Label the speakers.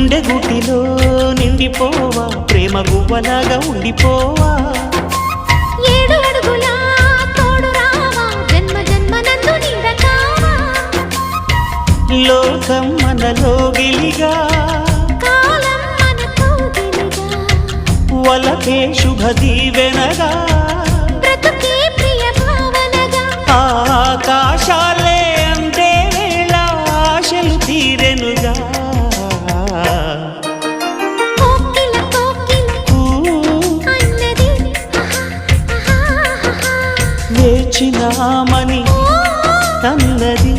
Speaker 1: గుండె గుటిలో నిండిపోవా ప్రేమ గువ్వలాగా ఉండిపోవా
Speaker 2: 7 అడుగుల తోడు రావా జన్మ జన్మనందు నీడకావా
Speaker 1: లోకం మనలో గిలిగా
Speaker 2: కాలం మనతో గిలిగా
Speaker 1: వలకే శుభ దీవెనగా
Speaker 2: బ్రతుకే ప్రియ భావనగా
Speaker 1: ఆకాశాలే అందే వేళ ఆశలు తీరెనుగా
Speaker 2: కోకిల అన్నది
Speaker 1: వేచినామని అన్నది